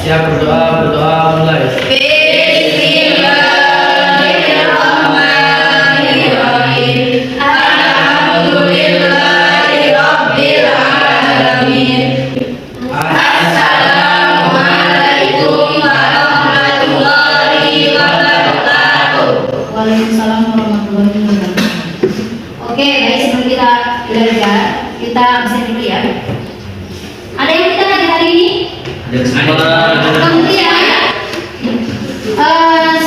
Siap berdoa mulai. Bismillahirrahmanirrahim. Alhamdulillahirabbil alamin. Assalamualaikum warahmatullahi wabarakatuh. Waalaikumsalam warahmatullahi wabarakatuh. Oke, baik, sebelum kita belajar, kita absen dulu ya. Ada yang kita lagi hari ini? Kemudian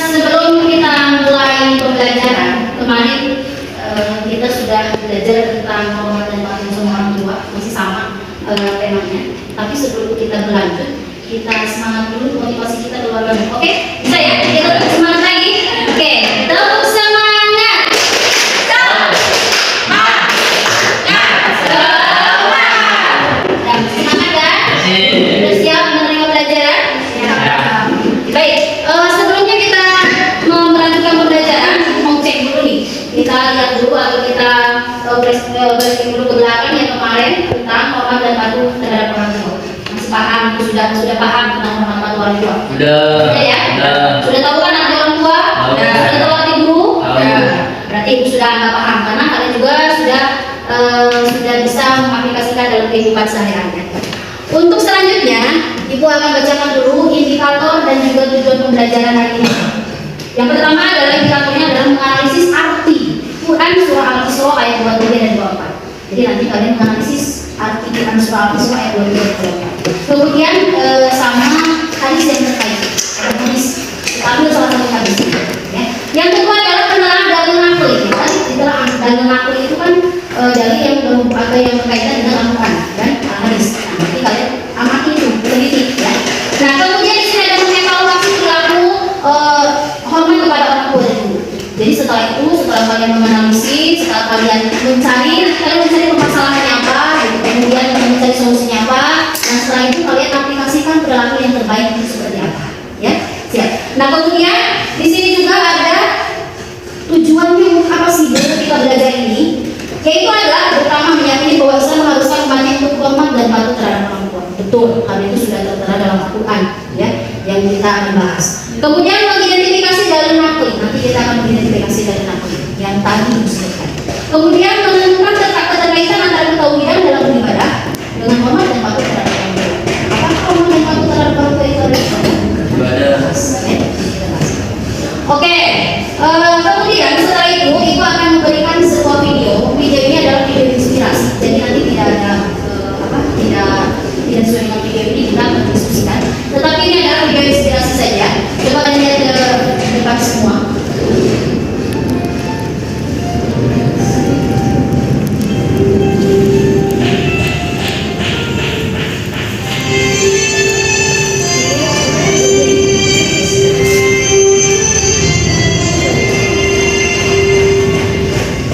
sebelum kita mulai pembelajaran kemarin kita sudah belajar tentang hormat dan patuh sama orang tua, masih sama temanya. Tapi sebelum kita berlanjut, kita semangat dulu, motivasi kita keluar dulu. Oke, bisa ya? Kita tetap semangat lagi. Oke, tepuk semangat. Semangat kan? Sudah siap menerima pelajaran? Baik, sebelumnya kita mau melanjutkan pembelajaran, mau cek dulu nih. Kita lihat dulu atau kita flashback dulu ke belakang yang kemarin tentang hormat dan patuh terhadap orang tua. Masih paham? Sudah paham tentang hormat patuh orang tua? Sudah Ya? Sudah tahu kan arti orang tua? Sudah tahu arti guru? Berarti ibu sudah nggak paham karena kalian juga sudah bisa mengaplikasikan dalam kehidupan sehari-hari. Untuk selanjutnya, Ibu akan bacakan dulu indikator dan juga tujuan pembelajaran hari ini. Yang pertama adalah indikatornya adalah menganalisis arti Quran surah Al-Isra ayat 23 dan 24. Jadi nanti kalian menganalisis arti Quran surah Al-Isra ayat 23 dan 24. Kemudian sama hadis yang terkait. Hadis, ambil salah satu hadis. Ya. Yang kedua adalah penerapan dalil naqli. Tadi diterang dalil naqli itu kan dalil yang berkaitan dengan Al-Quran dan hadis. Nanti kalian amati itu, teliti ya. Nah, kemudian di sini ada mengevaluasi perilaku hormat kepada orang tua dulu. Jadi setelah itu, setelah kalian menganalisis, setelah kalian mencari permasalahannya apa, gitu. Kemudian mencari solusinya apa, dan setelah itu kalian aplikasikan perilaku yang terbaik itu seperti apa, ya. Siap. Nah, kemudian di sini juga ada tujuannya apa sih dari kita belajar ini? Yaitu adalah pertama meyakini bahwa Islam mengharuskan umatnya untuk hormat dan patuh terhadap orang tua. Betul, hal itu sudah tertera dalam Al-Quran, ya, yang kita akan bahas. Kemudian mengidentifikasi dalil naqli, nanti kita akan mengidentifikasi dalil naqli yang tadi disebutkan. Kemudian menentukan keterkaitan antara ketauhidan dalam beribadah dengan hormat dan patuh terhadap orang tua. Apakah hormat dan patuh terhadap orang tua itu adalah ibadah? Oke, kemudian setelah itu Ibu akan memberikan sebuah video. Video ini adalah video inspirasi. Jadi nanti tidak ada tidak sesuai dengan video ini kita akan diskusikan. Tetapi ini adalah video inspirasi saja. Coba kalian lihat ke depan semua.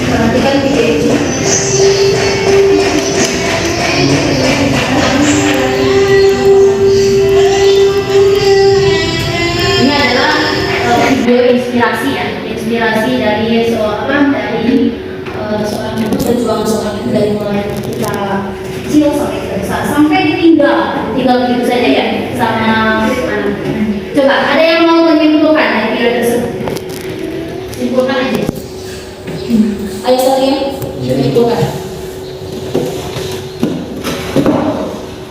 Perhatikan video itu. Ini adalah video inspirasi ya, inspirasi dari seorang pejuang seorang ibu dari mulai kita kecil sampai kita besar sampai tinggal begitu saja ya sama anak. Coba ada yang mau menyimpulkan dari video tersebut? Simpulkan aja. Ayo kalian menyimpulkan.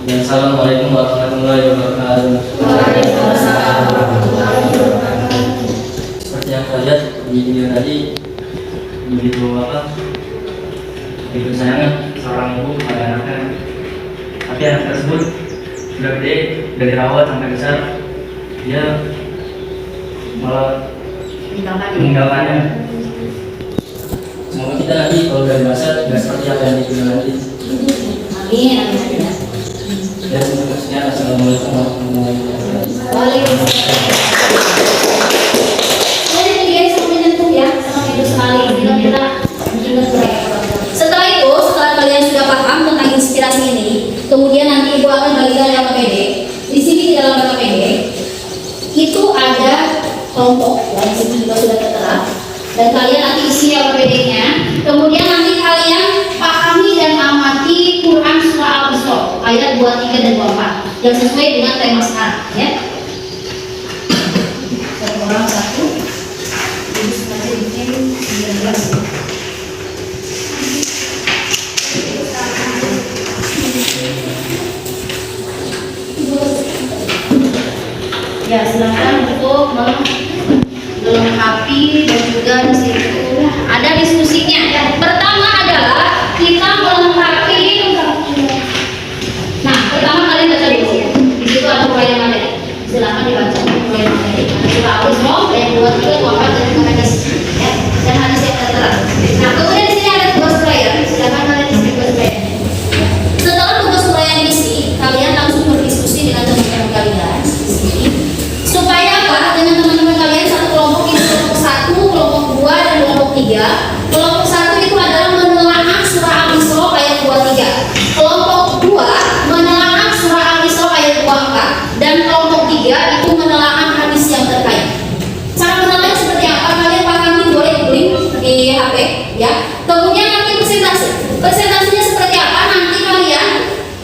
Assalamualaikum warahmatullahi wabarakatuh. Waalaikumsalam warahmatullahi wabarakatuh. Seperti yang kalian lihat di video tadi, begitu sayangnya seorang ibu pada anaknya. Tapi anak tersebut sudah gede, sudah dirawat sampai besar, dia malah meninggalkannya. Semoga kita nanti kalau sudah dewasa tidak seperti apa yang dibilang nanti. Amin, amin. Dan seterusnya, assalamualaikum warahmatullahi wabarakatuh. Waalaikumsalam. Jadi dia sangat menyentuh ya, sangat itu sekali. Bila setelah itu, setelah kalian sudah paham tentang inspirasi ini, kemudian nanti Ibu akan bagikan dalam KPD. Di sini di dalam KPD itu ada kelompok, ya, di sini juga sudah tertera. Dan kalian nanti isi KPD-nya. Kemudian nanti kalian pahami dan amati Quran surah Al-Isra ayat 23 dan 24 yang sesuai dengan tema sekarang, ya. Ya, silakan untuk melengkapi dan juga di situ ada diskusinya. Pertama adalah kita melengkapi. Nah, pertama kalian baca dulu. Di situ ada uraian materi. Silakan dibaca uraian materi. Surah Al-Isra ayat 23, 24 dan 5 hadis. Ya, dan hadis yang tertera. Nah, kemudian di sini ada tugas uraian. Silakan kalian isi tugas uraian. Setelah tugas uraian diisi, kalian langsung berdiskusi dengan teman-teman kalian di sini. Supaya apa? Dengan teman-teman kalian satu kelompok ini kelompok 1, kelompok 2 dan kelompok 3. Kelompok 1 itu adalah menelaah surah Al-Isra ayat 23. Kelompok 2 menelaah surah Al-Isra ayat 24 dan kelompok 3 itu menelaah hadis yang terkait. Cara menelaahnya seperti apa? Kalian pahami, boleh ditulis di HP ya. Kemudian nanti presentasi. Presentasinya seperti apa? Nanti kalian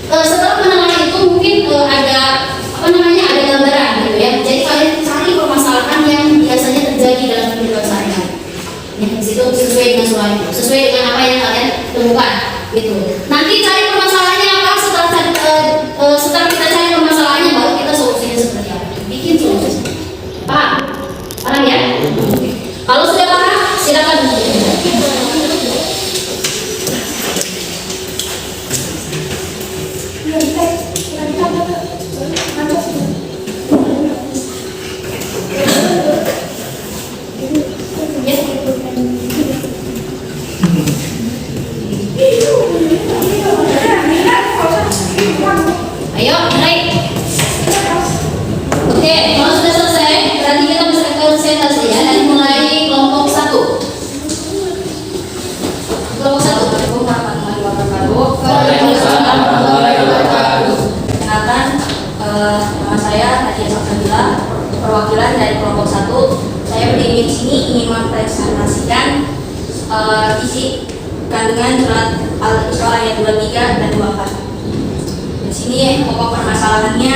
setelah menelaah itu mungkin ada ada gambaran gitu ya. Jadi kalian cari permasalahan yang biasanya terjadi dalam kehidupan sehari-hari. Ya, di situ sesuai dengan surah itu, sesuai dengan apa yang kalian temukan gitu. Nanti cari permasalahannya apa, setelah kita cari permasalahannya baru kita solusinya seperti apa. Bikin solusi. Paham? Paham ya? Kalau sudah paham, silakan. Ayo, baik. Oke, kalau sudah selesai, berarti kita bisa ke presentasi ya. Dari mulai kelompok 1. Kelompok 1. Assalamualaikum warahmatullahi wabarakatuh. Waalaikumsalam warahmatullahi wabarakatuh. Kenalkan, nama saya Nadia Sabila, perwakilan dari kelompok 1. Saya berdiri di sini ingin mempresentasikan isi kandungan surat Al-Isra ayat 23 dan 24. Di sini pokok permasalahannya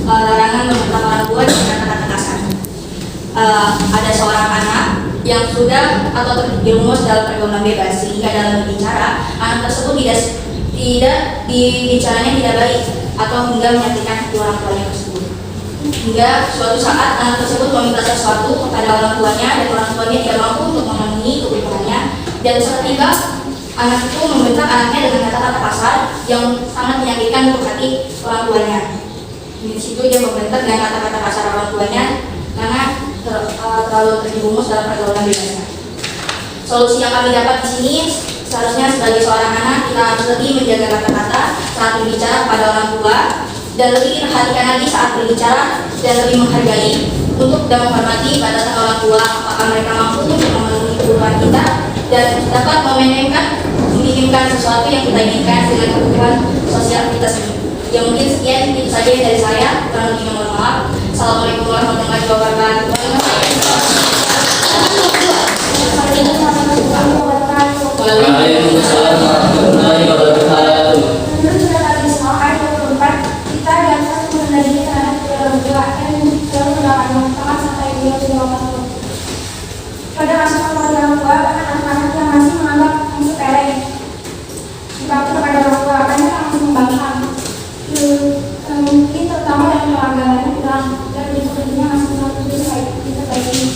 larangan meminta orang tua dengan kata-kata kasar. Ada seorang anak yang sudah atau terjerumus dalam pergaulan bebas sehingga dalam berbicara anak tersebut tidak bicaranya tidak baik atau hingga menyakitkan hati orang tuanya tersebut. Hingga suatu saat anak tersebut meminta sesuatu kepada orang tuanya dan orang tuanya tidak mampu untuk memenuhi kebutuhannya, dan seketika anak itu membentak anaknya dengan kata-kata kasar yang sangat menyakitkan untuk hati orang tuanya. Di situ dia membentak dengan kata-kata kasar orang tuanya karena terlalu terjerumus dalam pergaulan bebasnya. Solusi yang kami dapat di sini, seharusnya sebagai seorang anak kita harus lebih menjaga kata-kata saat berbicara kepada orang tua, dan lebih perhatikan lagi saat berbicara dan lebih menghargai untuk dan menghormati batasan orang tua, apakah mereka mampu untuk memenuhi kebutuhan kita dan dapat menginginkan sesuatu yang kita inginkan dengan kebutuhan sosial kita sendiri. Ya mungkin sekian, itu saja dari saya. Kurang lebih mohon maaf. Assalamualaikum warahmatullahi wabarakatuh. Waalaikumsalam warahmatullahi wabarakatuh. Menurut surat Al-Isra ayat 24, kita diantar menandai terhadap orang tua dan selalu mendoakan mengatakan sampai dia sudah wafat. Pada kasus orang tua, bahkan anak-anak yang masih menganggap yang sepele dibakti kepada orang tua, karena langsung membangkang. Mungkin terutama dalam keluarga lain kurang dan berikutnya masih mengalami baik kita baik.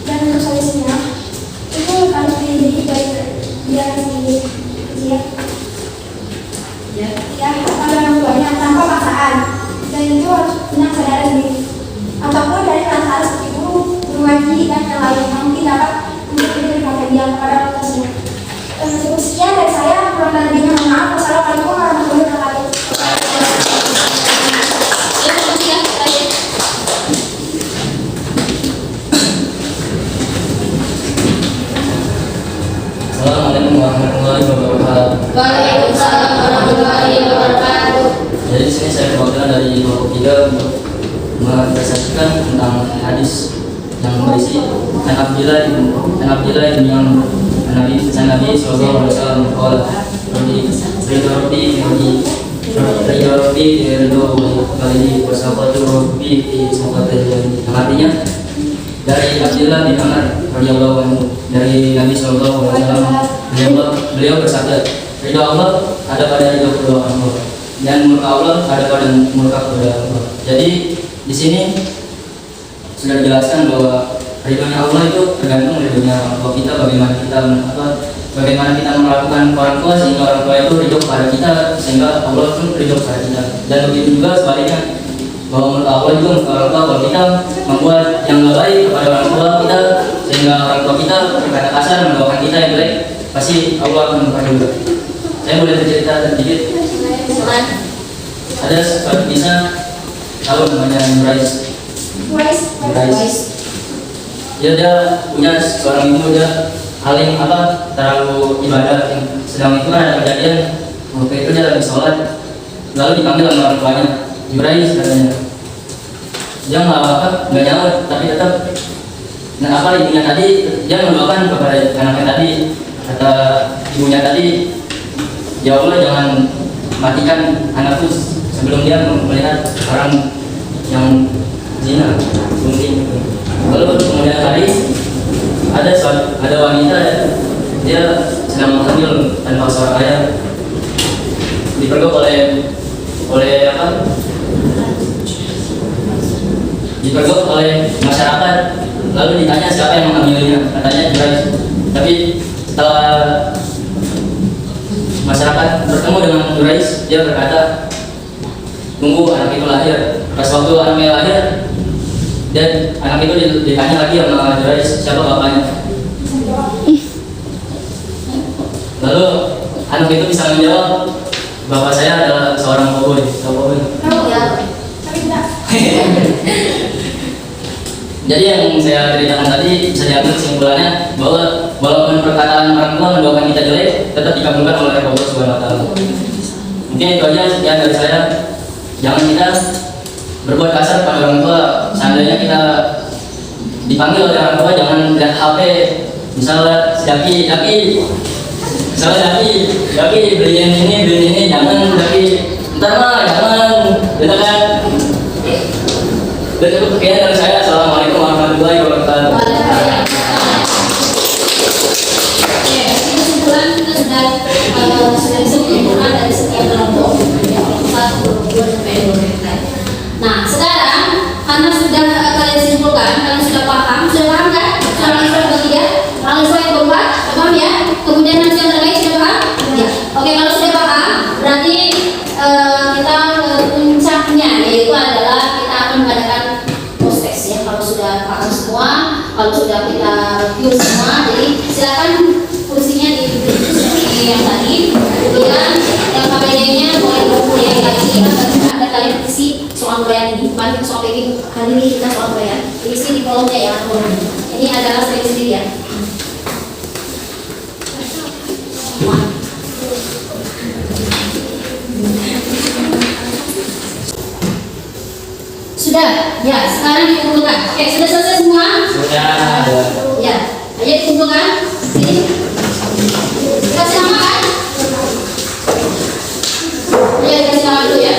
Dan untuk solusinya itu harus dididik dari dia sendiri, ya. Ya, pada orang tuanya tanpa paksaan, dan itu harus punya kesadaran sendiri. Ataupun dari perasaan seperti guru ngaji dan yang lain yang mungkin dapat untuk diberikan hadiah kepada orang tersebut. Cukup sekian dari saya, kurang dan lebihnya mohon maaf. Wassalamualaikum warahmatullahi wabarakatuh. Assalamualaikum warahmatullahi wabarakatuh. Waalaikumsalam warahmatullahi wabarakatuh. Jadi di sini saya perwakilan dari kelompok 3 untuk mempresentasikan tentang hadis yang berisi an Abdillah bin Nabi sallallahu alaihi wasallam qala Rabbi ridho kali wasafatu Rabbi fi safatihi. Artinya dari Abdillah bin Umar radhiyallahu anhu, dari Nabi sallallahu alaihi wasallam, beliau bersabda, ridho Allah ada pada ridho kedua orang tua dan murka Allah ada pada murka kedua orang tua. Jadi di sini sudah dijelaskan bahwa ridhonya Allah itu tergantung ridhonya orang tua kita, bagaimana kita melakukan orang tua sehingga orang tua itu ridho kepada kita, sehingga Allah pun ridho kepada kita. Dan begitu juga sebaliknya, bahwa menurut Allah juga orang tua, kalau kita membuat yang lebih baik kepada orang tua kita sehingga orang tua kita berkata kasar mendoakan kita yang baik, pasti Allah akan membuka juga. Saya boleh bercerita sedikit. Ada suatu kisah, tahu namanya Nurais. Dia punya seorang ibu, dia paling terlalu ibadah. Sedang itu ada kejadian waktu itu dia lagi sholat, lalu dipanggil sama orang tuanya, Nurais katanya. Dia nggak nyaut, tapi tetap ibunya tadi dia mendoakan kepada anaknya tadi. Kata ibunya tadi, ya Allah jangan matikan anakku sebelum dia melihat orang yang zina, mungkin. Lalu kemudian hari ada wanita, dia sedang hamil tanpa seorang ayah, dipergok oleh masyarakat. Lalu ditanya siapa yang mengambilnya, katanya Nurais. Tapi setelah masyarakat bertemu dengan Nurais, dia berkata, tunggu anak itu lahir. Pas waktu anaknya lahir, dan anak itu ditanya lagi sama Nurais, siapa bapaknya. Lalu anak itu bisa menjawab, bapak saya adalah seorang koboi. Jadi yang saya ceritakan tadi bisa diambil kesimpulannya bahwa walaupun perkataan orang tua mendoakan kita jelek, tetap dikabulkan oleh Allah Subhanahu Wa Taala. Mungkin itu aja sekian dari saya. Jangan kita berbuat kasar pada orang tua. Seandainya kita dipanggil oleh orang tua, jangan lihat HP. Misalnya Daki beliin ini, jangan Daki. Ntar mah jangan, gitu kan? Dan itu sekian dari saya. Assalamualaikum warahmatullahi wabarakatuh. Kesimpulan kita sudah disebutkan dari setiap kelompok 1, 2, 3. Nah, sekarang karena sudah kalian simpulkan, kalian sudah paham kan? Soal Isra ketiga, soal Isra yang keempat, paham ya? Kemudian nanti yang terbaik sudah paham? Ya. Oke, kalau sudah paham, berarti kita puncaknya yaitu adalah kita akan mengadakan proses ya. Kalau sudah paham semua, kalau sudah kita review semua, jadi silakan kursinya duduk seperti yang tadi. Kemudian yang KPD-nya boleh berkuliah lagi ada kalian isi soal bayar ini. Bukan soal PG kali ini kita soal bayar. Isi di kolomnya ya. Ini adalah sendiri ya. Sudah, ya sekarang dikumpulkan. Oke, sudah selesai semua? Sudah. Ya, ayo dikumpulkan. Sini. Kasih nama kan? Ayo kasih nama dulu ya.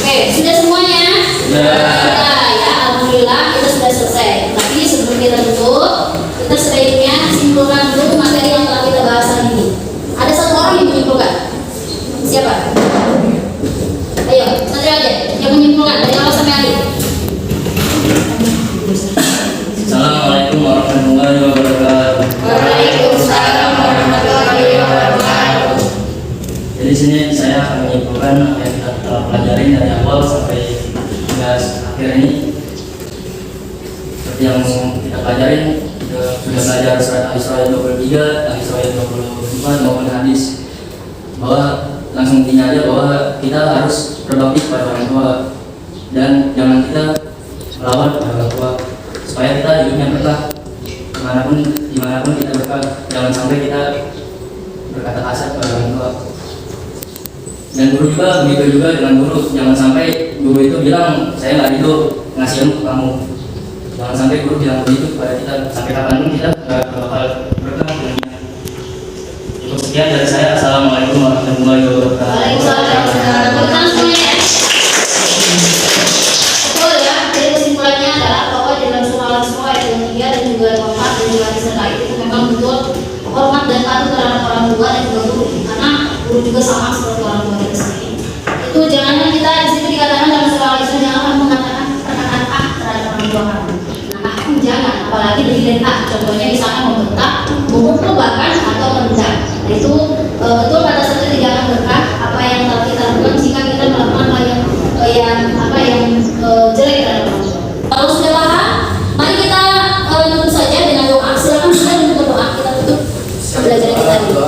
Oke, sudah semuanya? Sudah ya, alhamdulillah kita sudah selesai. Tapi sebelum kita tutup, kita sebaiknya simpulkan dulu materi yang telah kita bahas hari ini. Ada satu orang yang menyimpulkan. Siapa? Ayo, satu aja yang menyimpulkan dari awal sampai akhir. Assalamualaikum warahmatullahi wabarakatuh. Waalaikumsalam warahmatullahi wabarakatuh. Jadi sini saya akan menyimpulkan apa yang kita telah pelajari dari awal sampai hingga akhir ini. Seperti yang kita pelajarin, sudah belajar surat Al-Isra ayat 23, Al-Isra ayat 24 maupun hadis, bahwa langsung intinya aja bahwa kita harus berbakti pada orang tua dan jangan kita melawan pada orang tua supaya kita hidupnya berkah dimanapun kita berkah. Jangan sampai kita berkata kasar pada orang tua. Dan guru juga begitu juga dengan guru, jangan sampai guru itu bilang saya nggak ridho ngasih ilmu ke kamu. Jangan sampai guru bilang begitu kepada kita, sampai kapanpun kita nggak bakal berkah. Cukup sekian dari saya. Assalamualaikum warahmatullahi wabarakatuh. Waalaikumsalam. Tepuk semuanya. Betul ya. Jadi kesimpulannya adalah bahwa dalam surah Al-Isra ayat 23 dan juga 24 dan juga hadis terkait itu memang betul hormat dan patuh buruk juga sama seperti orang tua kita sendiri. Itu jangan kita di situ dikatakan dalam surah Al-Isra, jangan kamu mengatakan perkataan terhadap orang tua kamu. Nah, jangan, apalagi dari contohnya di sana membentak, memukul bahkan atau menendang. Nah, itu betul kata satu tidak akan berkah apa yang telah kita lakukan jika kita melakukan hal yang jelek terhadap orang tua. Kalau sudah paham, mari kita tutup saja dengan doa. Silakan sudah untuk berdoa. Kita tutup pembelajaran kita dulu.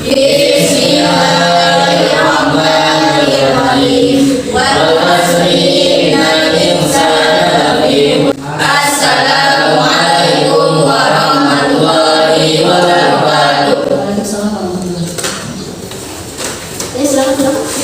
Bismillahirrahmanirrahim. Assalamualaikum warahmatullahi wabarakatuh. Waalaikumsalam warahmatullahi wabarakatuh. Silakan.